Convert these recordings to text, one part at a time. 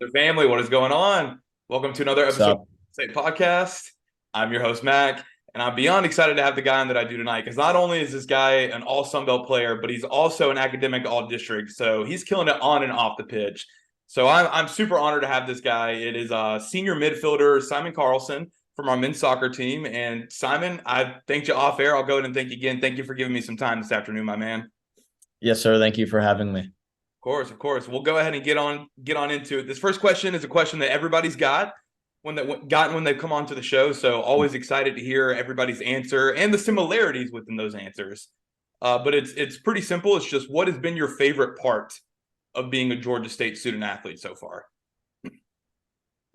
The family, what is going on? Welcome to another episode of So the State Podcast. I'm your host, Mac, and I'm beyond excited to have the guy on that I do tonight because not only is this guy an all Sun Belt player, but he's also an academic all district. So he's killing it on and off the pitch. So I'm super honored to have this guy. It is senior midfielder Simon Carlson from our men's soccer team. And Simon, I thanked you off air. I'll go ahead and thank you again. Thank you for giving me some time this afternoon, my man. yes, sir. Thank you for having me. Course, of course. We'll go ahead and get on into it. This first question is a question that everybody's gotten when they've come onto the show. So always excited to hear everybody's answer and the similarities within those answers. But it's pretty simple. It's just what has been your favorite part of being a Georgia State student athlete so far?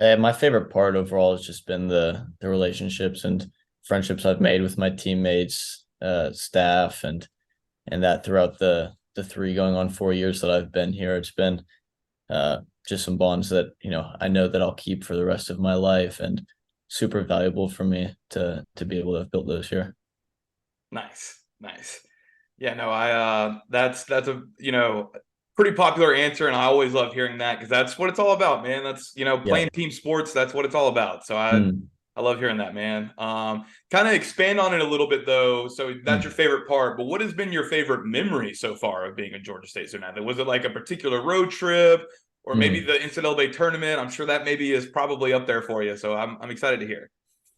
My favorite part overall has just been the relationships and friendships I've made with my teammates, staff, and that throughout the 3 going on 4 years that I've been here. It's been just some bonds that I know that I'll keep for the rest of my life, and super valuable for me to be able to have built those here. Nice, nice. Yeah, no, that's a pretty popular answer, and I always love hearing that because that's what it's all about, man. That's Yeah. playing team sports. That's what it's all about. So Mm, I love hearing that, man. Kind of expand on it a little bit though. So that's your mm, favorite part, but what has been your favorite memory so far of being a Georgia State student athlete? Was it like a particular road trip, or maybe mm. the NCAA tournament? I'm sure that maybe is probably up there for you. So I'm excited to hear.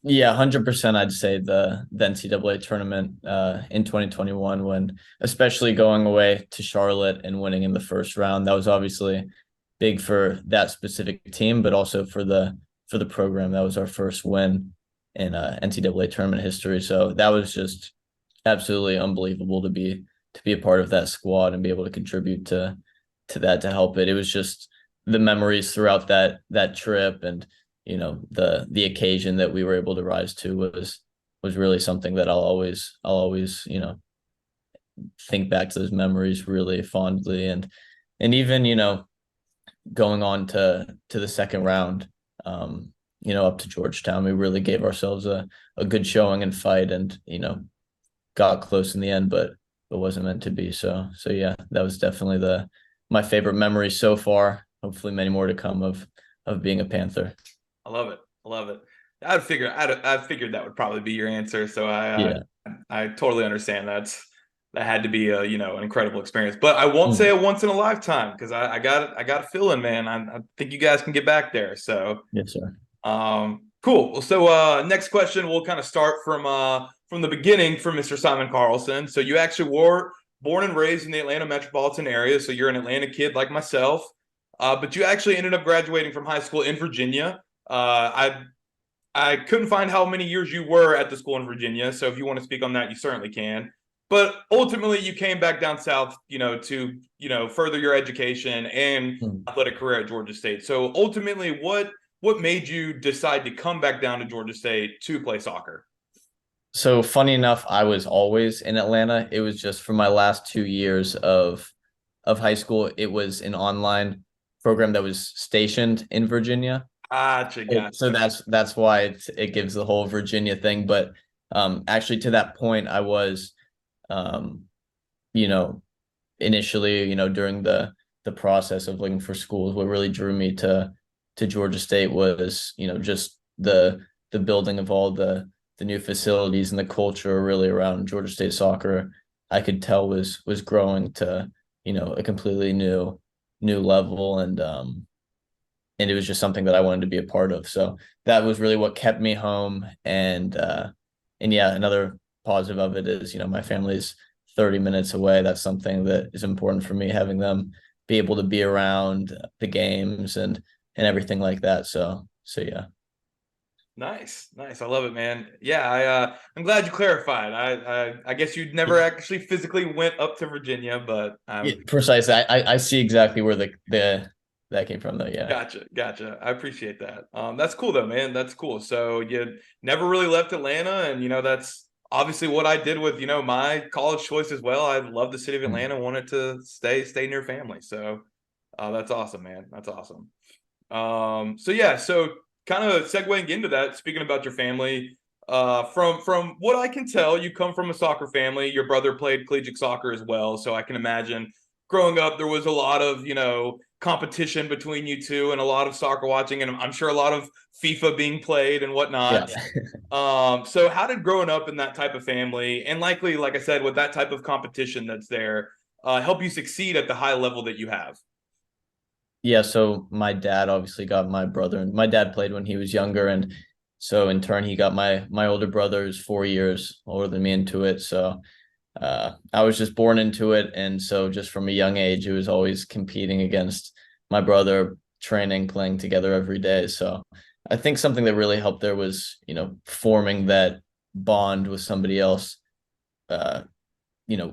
Yeah, 100%. I'd say the NCAA tournament in 2021, when especially going away to Charlotte and winning in the first round, that was obviously big for that specific team, but also for the program. That was our first win in NCAA tournament history. So that was just absolutely unbelievable to be a part of that squad and be able to contribute to that, to help it. It was just the memories throughout that trip, and the occasion that we were able to rise to was really something that I'll always think back to those memories really fondly. And even going on to the second round, up to Georgetown, we really gave ourselves a good showing and fight, and got close in the end, but it wasn't meant to be. So yeah, that was definitely the my favorite memory so far. Hopefully many more to come of being a Panther. I love it. I love it. I figured that would probably be your answer. So Yeah. I totally understand that had to be a an incredible experience. But I won't say Mm. a once in a lifetime because I got a feeling, man. I think you guys can get back there. So Yes, sir. cool. Well, so next question, we'll kind of start from the beginning for Mr. Simon Carlson. So you actually were born and raised in the Atlanta metropolitan area, so you're an Atlanta kid like myself. But you actually ended up graduating from high school in Virginia. I couldn't find how many years you were at the school in Virginia, so if you want to speak on that, you certainly can. But ultimately, you came back down south, to further your education and Mm. athletic career at Georgia State. So ultimately, what made you decide to come back down to Georgia State to play soccer? So funny enough, I was always in Atlanta. It was just for my last 2 years of high school. It was an online program that was stationed in Virginia. Gotcha, So gotcha. that's why it gives the whole Virginia thing. But actually, to that point, I was, um, you know, initially, during the process of looking for schools, what really drew me to Georgia State was, just the building of all the new facilities and the culture really around Georgia State soccer. I could tell was growing to, a completely new level, and it was just something that I wanted to be a part of. So that was really what kept me home. And yeah, another positive of it is, my family's 30 minutes away. That's something that is important for me, having them be able to be around the games and everything like that. So yeah. Nice, nice. I love it, man. Yeah, I'm glad you clarified. I guess you never actually physically went up to Virginia, but Yeah, precisely. I see exactly where the that came from though. Yeah. gotcha, gotcha. I appreciate that. That's cool though, man. That's cool. So you never really left Atlanta, and that's obviously what I did with my college choice as well. I love the city of Mm. Atlanta, wanted to stay near family. So that's awesome, man. That's awesome. So yeah, so kind of segueing into that, speaking about your family, from what I can tell, you come from a soccer family. Your brother played collegiate soccer as well, so I can imagine growing up there was a lot of competition between you two and a lot of soccer watching, and I'm sure a lot of FIFA being played and Yeah. whatnot. So how did growing up in that type of family, and likely, like I said, with that type of competition that's there, help you succeed at the high level that you have? Yeah, so my dad obviously got my brother, and my dad played when he was younger, and so in turn he got my older brother who's 4 years older than me into it. So I was just born into it, and so just from a young age, it was always competing against my brother, training, playing together every day. So I think something that really helped there was, forming that bond with somebody else, uh,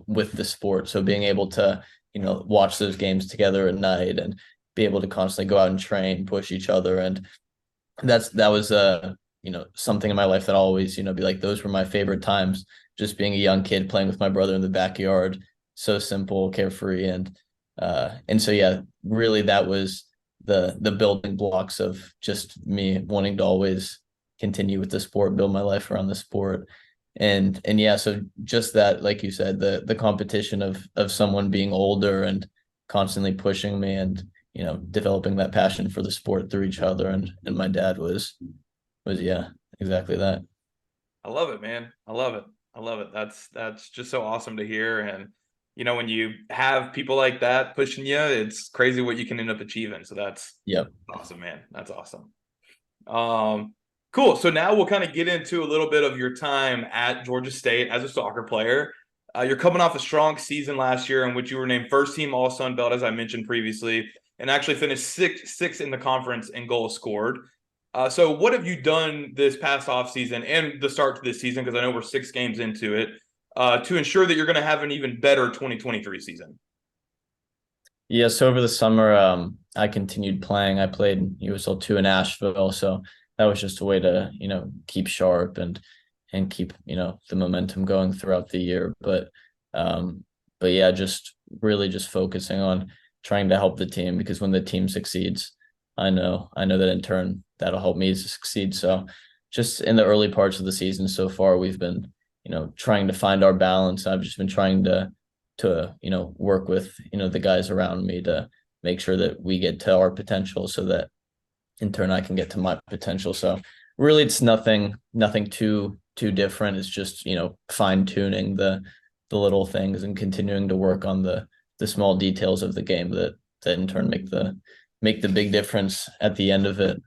with the sport. So being able to, watch those games together at night and be able to constantly go out and train, push each other. And that was something in my life that I always, be like, those were my favorite times, just being a young kid playing with my brother in the backyard. So simple, carefree. And so yeah, really that was the building blocks of just me wanting to always continue with the sport, build my life around the sport. And yeah, so just that, like you said, the competition of someone being older and constantly pushing me, and developing that passion for the sport through each other. And my dad was yeah, exactly that. I love it, man. I love it. I love it. That's just so awesome to hear. And when you have people like that pushing you, it's crazy what you can end up achieving. So that's Yep. awesome, man. That's awesome. Cool. So now we'll kind of get into a little bit of your time at Georgia State as a soccer player. You're coming off a strong season last year in which you were named first team All Sun Belt, as I mentioned previously, and actually finished sixth in the conference in goals scored. So what have you done this past off season and the start to this season? Because I know we're 6 games into it, to ensure that you're going to have an even better 2023 season. Yeah, so over the summer, I continued playing. I played USL 2 in Asheville, so that was just a way to, keep sharp and keep, the momentum going throughout the year. But yeah, just really just focusing on trying to help the team, because when the team succeeds, I know that in turn that'll help me to succeed. So just in the early parts of the season so far, we've been, trying to find our balance. I've just been trying to work with the guys around me to make sure that we get to our potential, so that in turn I can get to my potential. So really it's nothing too different. It's just fine tuning the little things and continuing to work on the small details of the game that in turn make the big difference at the end of it.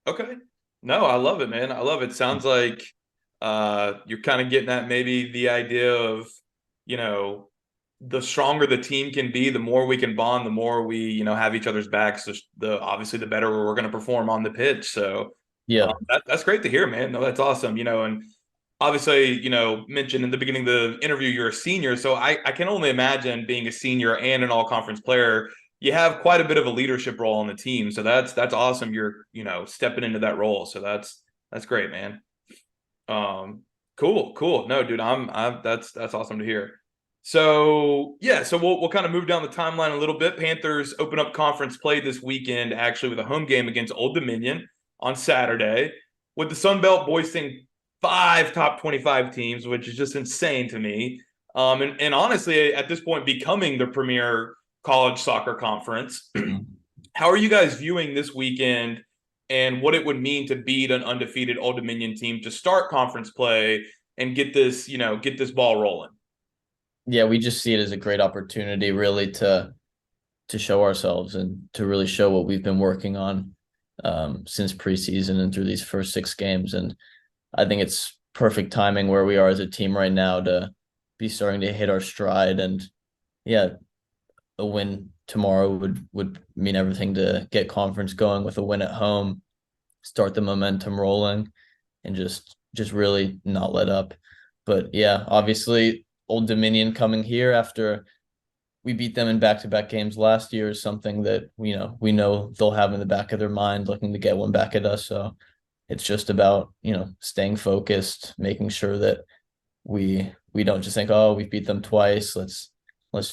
Okay. No, I love it, man. I love it. Sounds like you're kind of getting at maybe the idea of, you know, the stronger the team can be, the more we can bond, the more we, have each other's backs, the obviously the better we're going to perform on the pitch. So Yeah. that's great to hear, man. No, that's awesome. And obviously, mentioned in the beginning of the interview, you're a senior. So I can only imagine being a senior and an all conference player, you have quite a bit of a leadership role on the team. So that's awesome. You're, stepping into that role. So that's great, man. Cool. No, dude, that's awesome to hear. So yeah, so we'll kind of move down the timeline a little bit. Panthers open up conference play this weekend, actually with a home game against Old Dominion on Saturday, with the Sun Belt boasting 5 top 25 teams, which is just insane to me. And honestly, at this point, becoming the premier college soccer conference. How are you guys viewing this weekend and what it would mean to beat an undefeated Old Dominion team to start conference play and get this ball rolling? Yeah, we just see it as a great opportunity really to show ourselves and to really show what we've been working on since preseason and through these first 6 games. And I think it's perfect timing where we are as a team right now to be starting to hit our stride. And yeah, a win tomorrow would mean everything to get conference going with a win at home, start the momentum rolling, and just really not let up. But yeah, obviously Old Dominion coming here after we beat them in back-to-back games last year is something that we know they'll have in the back of their mind, looking to get one back at us. So it's just about staying focused, making sure that we don't just think, oh, we beat them twice, let's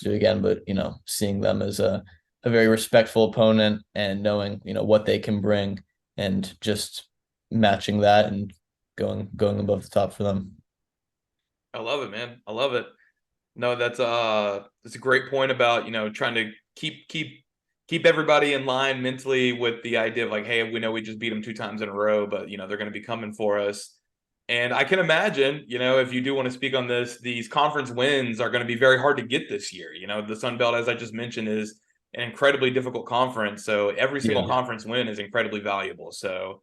do it again, but seeing them as a very respectful opponent and knowing what they can bring, and just matching that and going above the top for them. I love it, man. I love it. No, that's a great point about, trying to keep keep everybody in line mentally with the idea of like, hey, we know we just beat them 2 times in a row, but they're going to be coming for us. And I can imagine, if you do want to speak on this, these conference wins are going to be very hard to get this year. The Sun Belt, as I just mentioned, is an incredibly difficult conference. So every single Yeah. conference win is incredibly valuable. So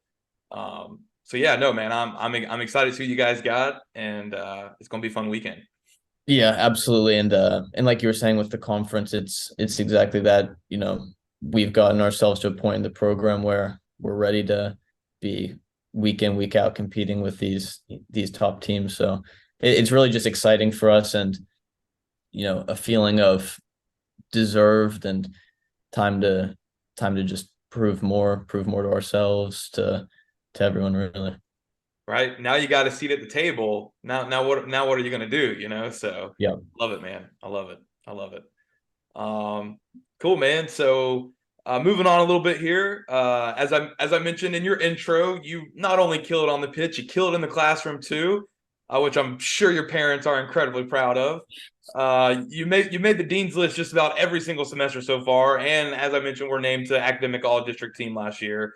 yeah, no, man, I'm excited to see what you guys got, and it's going to be a fun weekend. Yeah, absolutely. And like you were saying with the conference, it's exactly that, we've gotten ourselves to a point in the program where we're ready to be week in, week out competing with these top teams. So it's really just exciting for us, and a feeling of deserved and time to time to just prove more to ourselves, to everyone really. Right now, you got a seat at the table. Now what are you going to do? So Yeah. love it, man. I love it. I love it. Cool, man. So moving on a little bit here. As I mentioned in your intro, you not only kill it on the pitch, you kill it in the classroom too, which I'm sure your parents are incredibly proud of. You made the dean's list just about every single semester so far, and as I mentioned, we're named to academic all district team last year.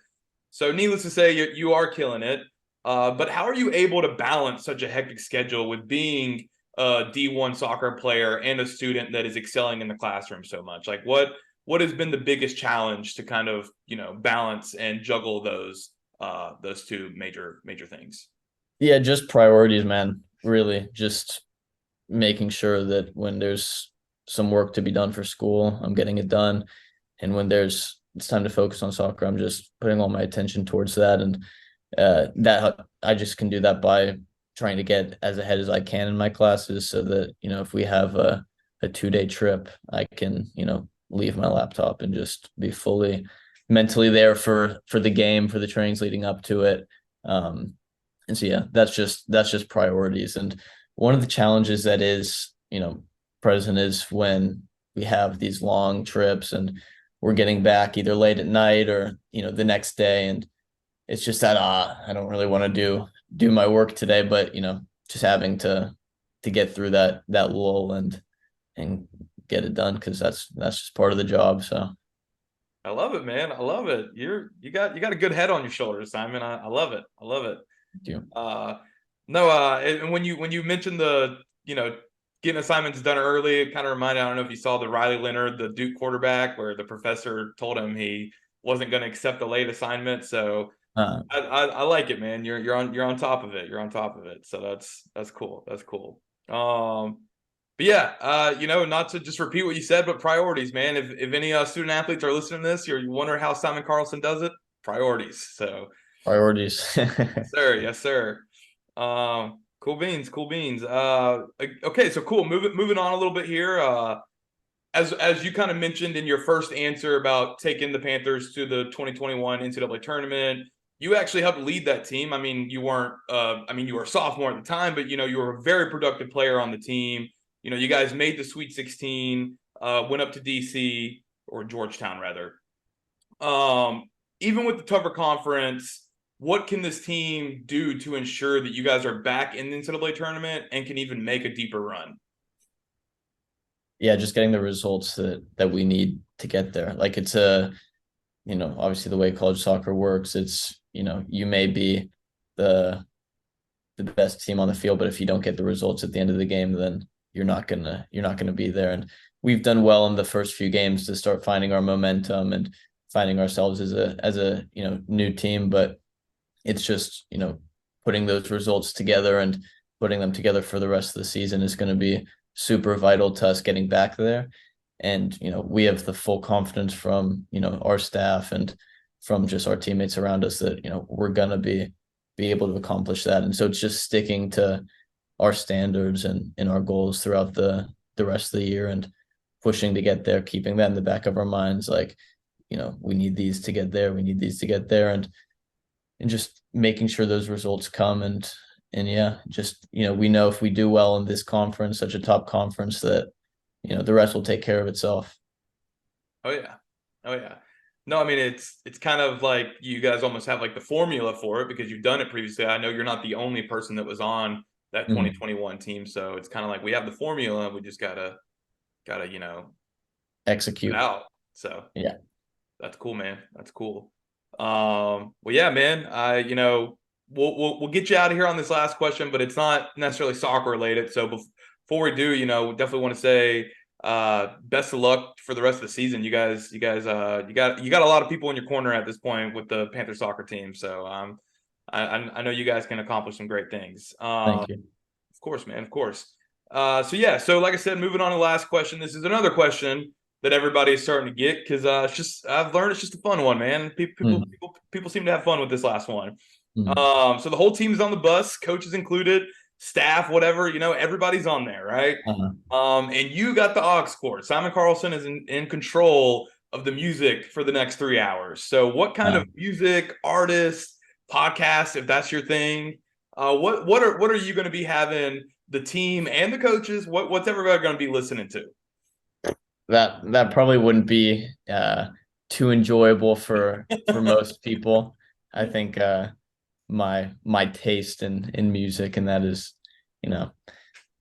So needless to say, you are killing it. But how are you able to balance such a hectic schedule with being a D1 soccer player and a student that is excelling in the classroom so much? Like what has been the biggest challenge to kind of, balance and juggle those two major things? Yeah, just priorities, man. Really, just making sure that when there's some work to be done for school, I'm getting it done. And when it's time to focus on soccer, I'm just putting all my attention towards that. And that I just can do that by trying to get as ahead as I can in my classes, so that, if we have a 2-day trip, I can, leave my laptop and just be fully mentally there for the game, for the trainings leading up to it. And so yeah, that's just priorities. And one of the challenges that is, present is when we have these long trips and we're getting back either late at night or, the next day. And it's just that I don't really want to do my work today, but just having to get through that lull and get it done, because that's just part of the job. So I love it, man. I love it. You got a good head on your shoulders, Simon. I love it. I love it. thank you. No, and when you mentioned the getting assignments done early, it kind of reminded. I don't know if you saw the Riley Leonard, the Duke quarterback, where the professor told him he wasn't going to accept a late assignment. So Uh, I like it, man. You're on top of it. You're on top of it. So that's cool. That's cool. But yeah, not to just repeat what you said, but priorities, man. If any student athletes are listening to this, you wonder how Simon Carlson does it, priorities. So Priorities. sir, yes, sir. Cool beans, cool beans. Okay, so cool. Moving on a little bit here. As you kind of mentioned in your first answer about taking the Panthers to the 2021 NCAA tournament, you actually helped lead that team. I mean, you weren't. You were a sophomore at the time, but you were a very productive player on the team. You guys made the Sweet 16, went up to DC or Georgetown rather. Even with the tougher conference, what can this team do to ensure that you guys are back in the NCAA tournament and can even make a deeper run? Yeah, just getting the results that we need to get there. Like it's obviously the way college soccer works, it's, you may be the best team on the field, but if you don't get the results at the end of the game, then you're not gonna be there. And we've done well in the first few games to start finding our momentum and finding ourselves as a new team. But it's just, putting those results together and putting them together for the rest of the season is going to be super vital to us getting back there. And, we have the full confidence from, our staff and from just our teammates around us that, we're going to be able to accomplish that. And so it's just sticking to our standards and our goals throughout the rest of the year and pushing to get there, keeping that in the back of our minds. Like, we need these to get there. We need these to get there. And just making sure those results come. And yeah, just, we know if we do well in this conference, such a top conference, that, the rest will take care of itself. Oh yeah. Oh yeah. No, I mean it's kind of like you guys almost have like the formula for it because you've done it previously. I know you're not the only person that was on that Mhm. 2021 team, so it's kind of like we have the formula, we just gotta put it Execute. out. So Yeah. That's cool, man. That's cool. Well, yeah, man. We'll get you out of here on this last question, but it's not necessarily soccer related. So before we do, definitely want to say best of luck for the rest of the season. You got a lot of people in your corner at this point with the Panther soccer team. So I know you guys can accomplish some great things. Thank you. Of course, man. Of course. So like I said, moving on to the last question. This is another question that everybody is starting to get because I've learned it's just a fun one, man. People seem to have fun with this last one. Mhm. So the whole team is on the bus, coaches included, staff, whatever, everybody's on there, right? Uh-huh. And you got the aux cord. Simon Carlson is in control of the music for the next 3 hours. So what kind of music, artist, podcast, if that's your thing, what are you going to be having the team and the coaches? What's everybody going to be listening to? That probably wouldn't be too enjoyable for most people. I think my taste in music and that is, a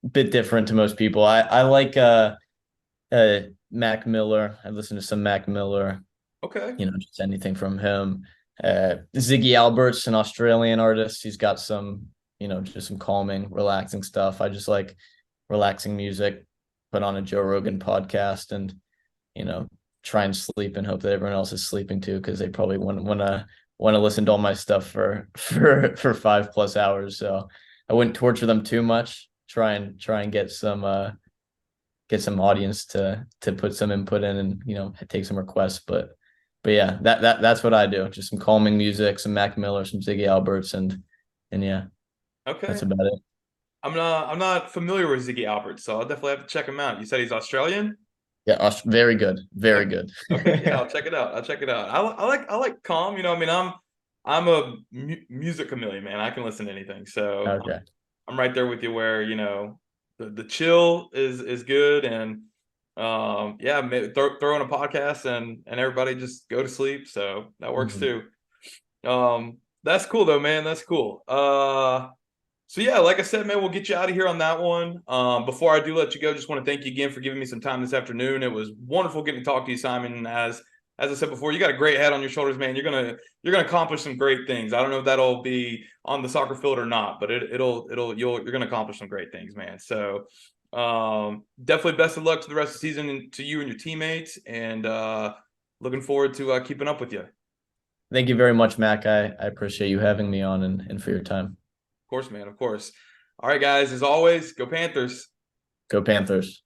bit different to most people. I like Mac Miller. I listen to some Mac Miller, Okay. Just anything from him. Ziggy Albert's an Australian artist. He's got some, just some calming, relaxing stuff. I just like relaxing music, put on a Joe Rogan podcast and, try and sleep and hope that everyone else is sleeping too, because they probably want to listen to all my stuff for 5+ hours. So I wouldn't torture them too much. Try and get some audience to put some input in and take some requests. But yeah, that's what I do. Just some calming music, some Mac Miller, some Ziggy Alberts, and yeah, Okay. that's about it. I'm not familiar with Ziggy Albert, so I'll definitely have to check him out. You said he's Australian? Yeah, very good, very good. Okay, yeah, I'll check it out. I like calm. I'm a music chameleon, man. I can listen to anything. So Okay. I'm right there with you. Where the chill is good, and yeah, throw in a podcast and everybody just go to sleep. So that works Mhm. too. That's cool though, man. That's cool. So yeah, like I said, man, we'll get you out of here on that one. Before I do let you go, just want to thank you again for giving me some time this afternoon. It was wonderful getting to talk to you, Simon. As I said before, you got a great head on your shoulders, man. You're gonna accomplish some great things. I don't know if that'll be on the soccer field or not, but you're gonna accomplish some great things, man. So definitely best of luck to the rest of the season and to you and your teammates, and looking forward to keeping up with you. Of Thank you very much, Mac. I appreciate you having me on and for your time. course, man. Of course. All right, guys. As always, go Panthers. Go Panthers.